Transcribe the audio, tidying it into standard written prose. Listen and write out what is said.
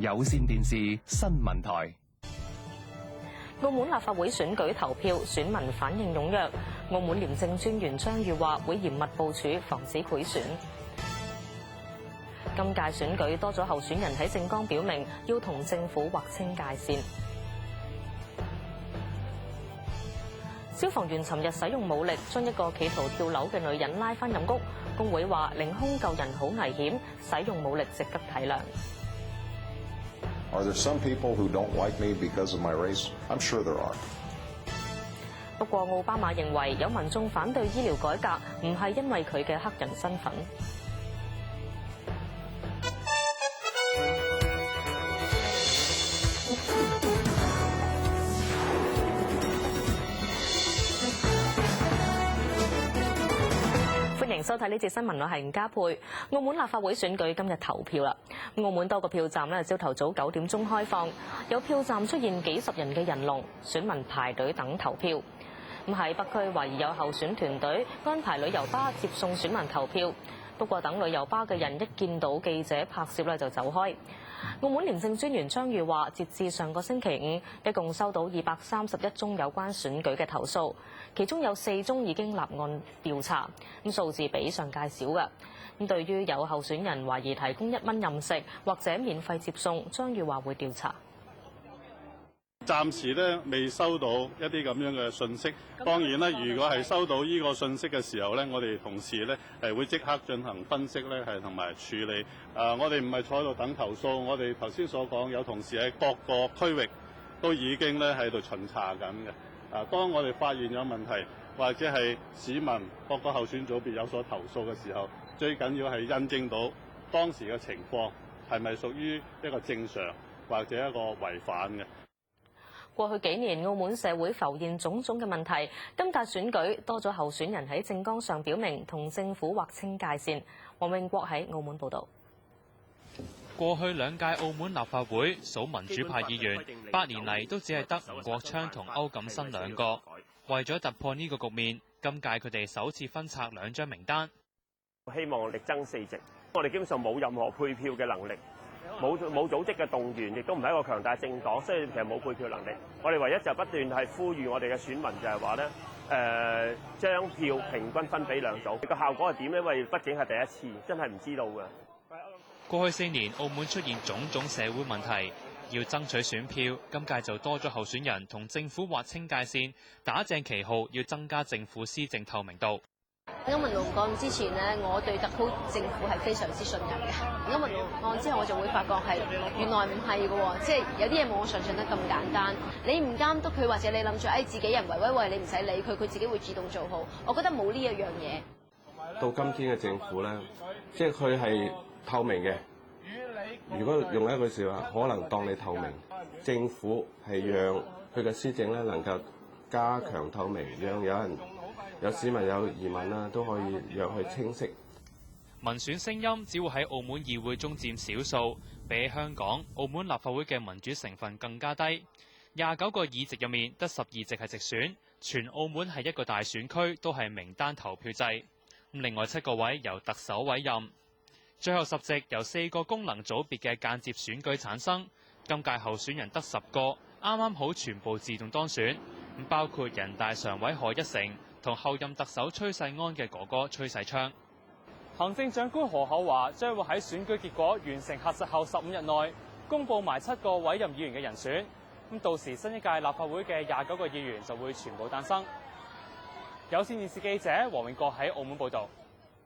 有線電視新聞台。澳門立法會選舉投票，選民反應踴躍。澳門廉政專員張宇話會嚴密部署，防止賄選。今屆選舉多咗候選人喺政綱表明要同政府劃清界線。消防員尋日使用武力將一個企圖跳樓嘅女人拉返入屋。工會話凌空救人好危險，使用武力值得體諒。Are there some people who don't like me because of my race? I'm sure there are. 不過奧巴馬認為有民眾反對醫療改革，唔係因為佢嘅黑人身份。歡迎收睇呢節新聞，我係吳家佩。澳門立法會選舉今日投票啦。澳門多個票站咧，朝頭早9點鐘開放，有票站出現幾十人嘅人龍，選民排隊等投票。咁喺北區懷疑有候選團隊安排旅遊巴接送選民投票，不過等旅遊巴嘅人一見到記者拍攝咧就走開。澳門廉政專員張宇話，截至上個星期五，一共收到231宗有關選舉嘅投訴，其中有4宗已經立案調查，咁數字比上屆少嘅。咁對於有候選人懷疑提供1蚊任食或者免費接送，張宇話會調查。暫時咧未收到一啲咁樣嘅信息。當然啦，如果係收到呢個信息嘅時候咧，我哋同事咧係會即刻進行分析咧，係同埋處理。我哋唔係坐喺度等投訴，我哋頭先所講有同事喺各個區域都已經咧喺度巡查緊嘅。當我哋發現有問題或者係市民各個候選組別有所投訴嘅時候，最緊要係印證到當時嘅情況係咪屬於一個正常或者一個違反嘅。過去幾年，澳門社會浮現種種嘅問題。今屆選舉多咗候選人喺政綱上表明同政府劃清界線。黃永國喺澳門報導。過去2屆澳門立法會數民主派議員，8年嚟都只係得吳國昌同歐錦新2個。為咗突破呢個局面，今屆佢哋首次分拆2張名單，希望力爭4席。我哋基本上冇任何配票嘅能力。冇組織嘅動員，亦都唔係一個強大政黨，所以其實冇配票能力。我哋唯一就不斷係呼籲我哋嘅選民就係話咧，將票平均分俾2組。個效果係點咧？因為畢竟係第一次，真係唔知道嘅。過去4年，澳門出現種種社會問題，要爭取選票，今屆就多咗候選人同政府劃清界線，打正旗號要增加政府施政透明度。歐文龍案之前呢，我對特區政府係非常之信任嘅。歐文龍案之後，我就會發覺係原來唔係嘅喎，即係有啲嘢冇我想象得咁簡單。你唔監督佢，或者你諗住自己人為威為你唔使理佢，佢自己會自動做好。我覺得冇呢一樣嘢。到今天嘅政府咧，即係佢係透明嘅。如果用一句説話，可能當你透明，政府係讓佢嘅施政咧能夠加強透明，讓有市民有疑問啦，都可以讓佢清晰。民選聲音只會喺澳門議會中佔少數，比起香港、澳門立法會嘅民主成分更加低。29個議席入面得12席係直選，全澳門係一個大選區，都係名單投票制。另外7個位由特首委任，最後10席由4個功能組別嘅間接選舉產生。今屆候選人得10個，啱啱好全部自動當選，包括人大常委賀一誠同後任特首崔世安嘅哥哥崔世昌。行政長官何厚鏵將會喺選舉結果完成核實後15日內公佈埋7個委任議員嘅人選。咁到時新一屆立法會嘅29個議員就會全部誕生。有線電視記者黃永國喺澳門報導。